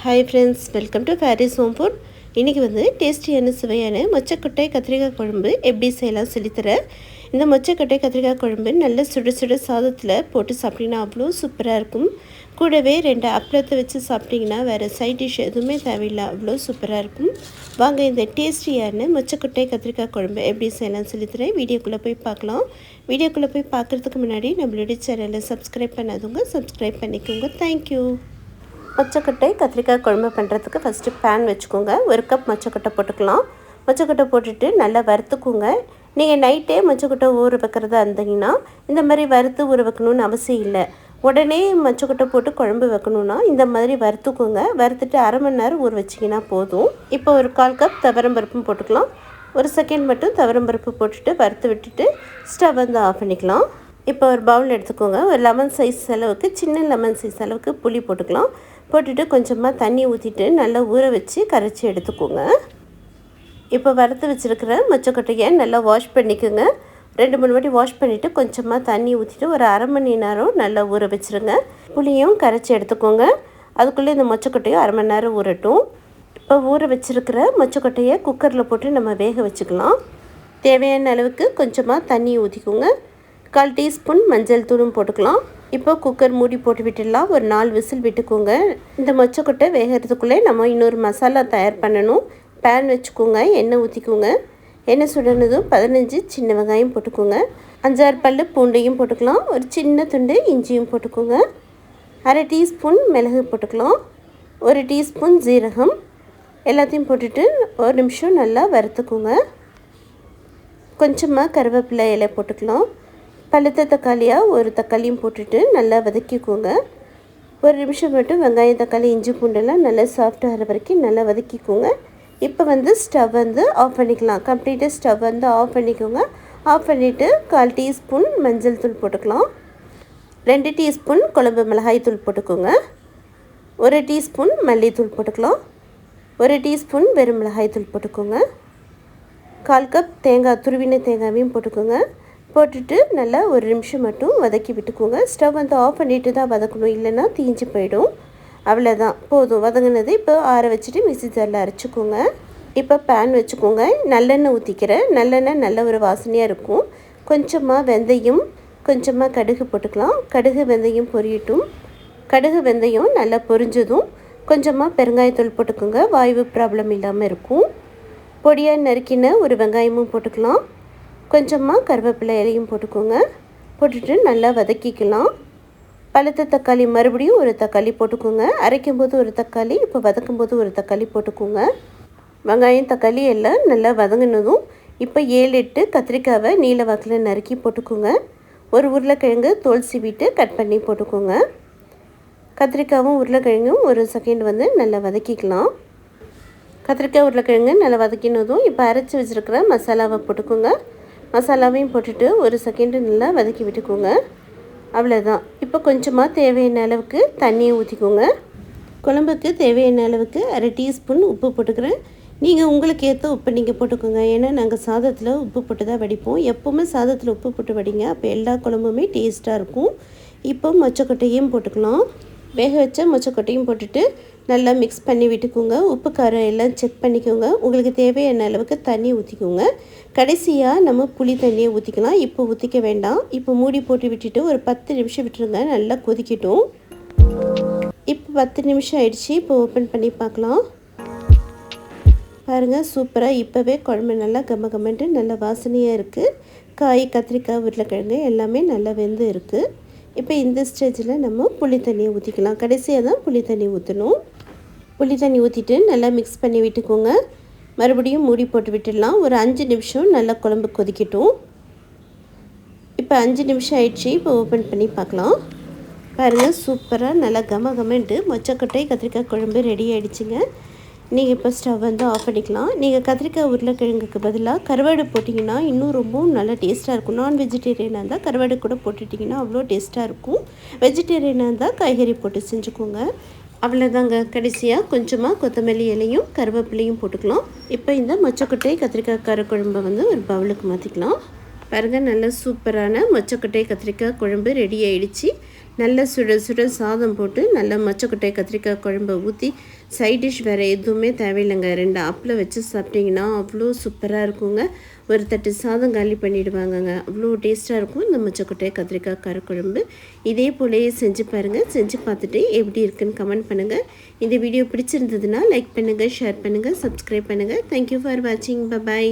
Hi friends, welcome to Faris home food. இன்றைக்கி டேஸ்டியான சுவையான மொச்சக்கொட்டை கத்திரிக்காய் குழம்பு எப்படி செய்யலாம் சொல்லித்தரேன். இந்த மொச்சக்கொட்டை கத்திரிக்காய் குழம்பு நல்ல சுட சுட சாதத்தில் போட்டு சாப்பிட்டிங்கன்னா அவ்வளோ சூப்பராக இருக்கும். கூடவே 2 அப்பளத்தை வச்சு சாப்பிட்டிங்கன்னா வேறு சைட் டிஷ் எதுவுமே தேவையில்லை, அவ்வளோ சூப்பராக இருக்கும். வாங்க இந்த டேஸ்டியான மொச்சக்கொட்டை கத்திரிக்காய் குழம்பு எப்படி செய்யலாம் சொல்லித்தரேன். வீடியோக்குள்ளே போய் பார்க்கலாம். வீடியோக்குள்ளே போய் பார்க்குறதுக்கு முன்னாடி நம்மளுடைய சேனலை சப்ஸ்கிரைப் பண்ணாதவங்க சப்ஸ்கிரைப் பண்ணிக்கோங்க. தேங்க்யூ. மொச்சக்கொட்டை கத்திரிக்காய் குழம்பு பண்ணுறதுக்கு ஃபஸ்ட்டு பேன் வச்சுக்கோங்க. 1 கப் மொச்சக்கொட்டை போட்டுக்கலாம். மொச்சக்கொட்டை போட்டுட்டு நல்லா வறுத்துக்கோங்க. நீங்கள் நைட்டே மொச்சக்கொட்டை ஊற வைக்கிறதா இருந்தீங்கன்னா இந்த மாதிரி வறுத்து ஊற வைக்கணுன்னு அவசியம் இல்லை. உடனே மொச்சக்கொட்டை போட்டு குழம்பு வைக்கணுன்னா இந்த மாதிரி வறுத்துக்கோங்க. வறுத்துட்டு அரை மணி நேரம் ஊற வச்சிங்கன்னா போதும். இப்போ ஒரு 1/4 கப் துவரம்பருப்பும் போட்டுக்கலாம். 1 செகண்ட் மட்டும் துவரம்பருப்பு போட்டுட்டு வறுத்து விட்டுட்டு ஸ்டவ் ஆஃப் பண்ணிக்கலாம். இப்போ ஒரு பவுல் எடுத்துக்கோங்க. ஒரு லெமன் சைஸ் அளவுக்கு, சின்ன லெமன் சைஸ் அளவுக்கு புளி போட்டுக்கலாம். போட்டுட்டு கொஞ்சமாக தண்ணி ஊற்றிட்டு நல்லா ஊற வச்சு கரைச்சி எடுத்துக்கோங்க. இப்போ வறுத்து வச்சுருக்கிற மொச்சக்கொட்டையை நல்லா வாஷ் பண்ணிக்கோங்க. 2-3 வாட்டி வாஷ் பண்ணிவிட்டு கொஞ்சமாக தண்ணி ஊற்றிட்டு ஒரு அரை மணி நேரம் நல்லா ஊற வச்சுருங்க. புளியும் கரைச்சி எடுத்துக்கோங்க. அதுக்குள்ளே இந்த மொச்சக்கொட்டையும் அரை மணி நேரம் ஊறட்டும். இப்போ ஊற வச்சுருக்கிற மொச்சக்கொட்டையை குக்கரில் போட்டு நம்ம வேக வச்சுக்கலாம். தேவையான அளவுக்கு கொஞ்சமாக தண்ணி ஊற்றிக்கோங்க. 1/4 டீஸ்பூன் மஞ்சள் தூளும் போட்டுக்கலாம். இப்போ குக்கர் மூடி போட்டு விட்டுடலாம். ஒரு 4 விசில் விட்டுக்கோங்க. இந்த மொச்சக்கொட்டை வேகிறதுக்குள்ளே நம்ம இன்னொரு மசாலா தயார் பண்ணணும். பேன் வச்சுக்கோங்க. எண்ணெய் ஊற்றிக்கோங்க. எண்ணெய் சுடனதும் 15 சின்ன வெங்காயம் போட்டுக்கோங்க. 5-6 பல்லு பூண்டையும் போட்டுக்கலாம். ஒரு சின்ன துண்டு இஞ்சியும் போட்டுக்கோங்க. அரை டீஸ்பூன் மிளகு போட்டுக்கலாம். 1 டீஸ்பூன் ஜீரகம் எல்லாத்தையும் போட்டுட்டு ஒரு நிமிஷம் நல்லா வறுத்துக்கோங்க. கொஞ்சமாக கருவேப்பிலை இலை போட்டுக்கலாம். பழுத்த தக்காளியாக ஒரு தக்காளியும் போட்டுட்டு நல்லா வதக்கிக்கோங்க. ஒரு நிமிஷம் மட்டும் வெங்காயம் தக்காளி இஞ்சி பூண்டெல்லாம் நல்லா சாஃப்ட் ஆகிற வரைக்கும் நல்லா வதக்கிக்கோங்க. இப்போ ஸ்டவ் ஆஃப் பண்ணிக்கலாம். கம்ப்ளீட்டாக ஸ்டவ் ஆஃப் பண்ணிக்கோங்க. ஆஃப் பண்ணிவிட்டு 1/4 டீஸ்பூன் மஞ்சள் தூள் போட்டுக்கலாம். 2 டீஸ்பூன் குழம்பு மிளகாய் தூள் போட்டுக்கோங்க. 1 டீஸ்பூன் மல்லித்தூள் போட்டுக்கலாம். 1 டீஸ்பூன் வெறும் மிளகாய் தூள் போட்டுக்கோங்க. 1/4 கப் தேங்காய், துருவின தேங்காயும் போட்டுக்கோங்க. போட்டுட்டு நல்லா ஒரு நிமிஷம் மட்டும் வதக்கி விட்டுக்கோங்க. ஸ்டவ் ஆஃப் பண்ணிவிட்டு தான் வதக்கணும், இல்லைன்னா தீஞ்சு போயிடும். அவ்வளோதான், போதும் வதங்கினது. இப்போ ஆற வச்சுட்டு மிக்ஸி ஜாரில் அரைச்சிக்கோங்க. இப்போ பேன் வச்சுக்கோங்க. நல்லெண்ணெய் ஊற்றிக்கிறேன். நல்லெண்ணெய் நல்ல ஒரு வாசனையாக இருக்கும். கொஞ்சமாக வெந்தயம், கொஞ்சமாக கடுகு போட்டுக்கலாம். கடுகு வெந்தயம் பொரியட்டும். கடுகு வெந்தயம் நல்லா பொரிஞ்சதும் கொஞ்சமாக பெருங்காயத்தூள் போட்டுக்கோங்க. வாய்வு ப்ராப்ளம் இல்லாமல் இருக்கும். பொடியாக நறுக்கின ஒரு வெங்காயமும் போட்டுக்கலாம். கொஞ்சமாக கருவேப்பிலை இலையும் போட்டுக்கோங்க. போட்டுட்டு நல்லா வதக்கிக்கலாம். பழுத்த தக்காளி மறுபடியும் ஒரு தக்காளி போட்டுக்கோங்க. அரைக்கும் போது ஒரு தக்காளி, இப்போ வதக்கும் போது ஒரு தக்காளி போட்டுக்கோங்க. வெங்காயம் தக்காளி எல்லாம் நல்லா வதங்கினதும் இப்போ 7-8 கத்திரிக்காவை நீல வாக்கில் நறுக்கி போட்டுக்கோங்க. ஒரு உருளைக்கிழங்கு தோல் சீவிட்டு கட் பண்ணி போட்டுக்கோங்க. கத்திரிக்காவும் உருளைக்கிழங்கும் ஒரு செகண்ட் நல்லா வதக்கிக்கலாம். கத்திரிக்காய் உருளைக்கிழங்கு நல்லா வதக்கினதும் இப்போ அரைச்சி வச்சுருக்கிற மசாலாவை போட்டுக்கோங்க. மசாலாவையும் போட்டுட்டு ஒரு செகண்டு நல்லா வதக்கி விட்டுக்கோங்க. அவ்வளோதான். இப்போ கொஞ்சமாக தேவையான அளவுக்கு தண்ணியை ஊற்றிக்கோங்க. குழம்புக்கு தேவையான அளவுக்கு அரை டீஸ்பூன் உப்பு போட்டுக்கிறேன். நீங்கள் உங்களுக்கு ஏற்ற உப்பு நீங்கள் போட்டுக்கோங்க. ஏன்னா நாங்கள் சாதத்தில் உப்பு போட்டு தான் வடிப்போம். எப்போவுமே சாதத்தில் உப்பு போட்டு வடிங்க, அப்போ எல்லா குழம்புமே டேஸ்ட்டாக இருக்கும். இப்போ மொச்சக்கொட்டையும் போட்டுக்கலாம். வேக வச்ச மொச்சக்கொட்டையும் போட்டுட்டு நல்லா மிக்ஸ் பண்ணி விட்டுக்கோங்க. உப்பு காரம் எல்லாம் செக் பண்ணிக்கோங்க. உங்களுக்கு தேவையான அளவுக்கு தண்ணி ஊற்றிக்கோங்க. கடைசியாக நம்ம புளி தண்ணியை ஊற்றிக்கலாம். இப்போ ஊற்றிக்க வேண்டாம். இப்போ மூடி போட்டு விட்டுட்டு ஒரு 10 நிமிஷம் விட்டுருங்க. நல்லா கொதிக்கட்டும். இப்போ 10 நிமிஷம் ஆயிடுச்சு. இப்போ ஓப்பன் பண்ணி பார்க்கலாம். பாருங்கள், சூப்பராக இப்போவே குழம்பு நல்லா கம்மன்ட்டு நல்ல வாசனையாக இருக்குது. காய், கத்திரிக்காய், உருளைக்கிழங்கு எல்லாமே நல்லா வெந்து இருக்குது. இப்போ இந்த ஸ்டேஜில் நம்ம புளி தண்ணியை ஊற்றிக்கலாம். கடைசியாக தான் புளி தண்ணி ஊற்றணும். புளி தண்ணி ஊற்றிட்டு நல்லா மிக்ஸ் பண்ணி விட்டுக்கோங்க. மறுபடியும் மூடி போட்டு விட்டுடலாம். ஒரு 5 நிமிஷம் நல்லா குழம்பு கொதிக்கட்டும். இப்போ 5 நிமிஷம் ஆயிடுச்சு. இப்போ ஓப்பன் பண்ணி பார்க்கலாம். பாருங்கள், சூப்பராக நல்லா கம்மன்ட்டு மொச்சக்கொட்டை கத்திரிக்காய் குழம்பு ரெடி ஆகிடுச்சிங்க. நீங்கள் இப்போ ஸ்டவ் ஆஃப் பண்ணிக்கலாம். நீங்கள் கத்திரிக்காய் உருளைக்கிழங்குக்கு பதிலாக கருவாடு போட்டிங்கன்னா இன்னும் ரொம்பவும் நல்லா டேஸ்ட்டாக இருக்கும். நான் வெஜிடேரியனாக இருந்தால் கருவாடு கூட போட்டுட்டிங்கன்னா அவ்வளோ டேஸ்ட்டாக இருக்கும். வெஜிடேரியனாக இருந்தால் காய்கறி போட்டு செஞ்சுக்கோங்க. அவ்வளோதாங்க. கடைசியாக கொஞ்சமாக கொத்தமல்லி இலையும் கருவேப்பிலையும் போட்டுக்கலாம். இப்போ இந்த மொச்சக்கொட்டை கத்திரிக்காய் காரக்குழம்பை ஒரு பவுலுக்கு மாற்றிக்கலாம். பாருங்கள், நல்ல சூப்பரான மொச்சக்கொட்டை கத்திரிக்காய் குழம்பு ரெடி ஆகிடுச்சு. நல்ல சுட சுட சாதம் போட்டு நல்லா மொச்சக்கொட்டை கத்திரிக்காய் குழம்பை ஊற்றி சைட் டிஷ் வேறு எதுவுமே தேவையில்லைங்க. 2 ஆப்பில் வச்சு சாப்பிட்டிங்கன்னா அவ்வளோ சூப்பராக இருக்குங்க. ஒரு தட்டு சாதம் காலி பண்ணிவிடுவாங்கங்க. அவ்வளோ டேஸ்ட்டாக இருக்கும் இந்த மொச்சக்கொட்டை கத்திரிக்காய் காரக்குழம்பு. இதே போலயே செஞ்சு பாருங்கள். செஞ்சு பார்த்துட்டு எப்படி இருக்குன்னு கமெண்ட் பண்ணுங்கள். இந்த வீடியோ பிடிச்சிருந்ததுன்னா லைக் பண்ணுங்கள், ஷேர் பண்ணுங்கள், சப்ஸ்கிரைப் பண்ணுங்கள். தேங்க்யூ ஃபார் வாட்சிங். பை.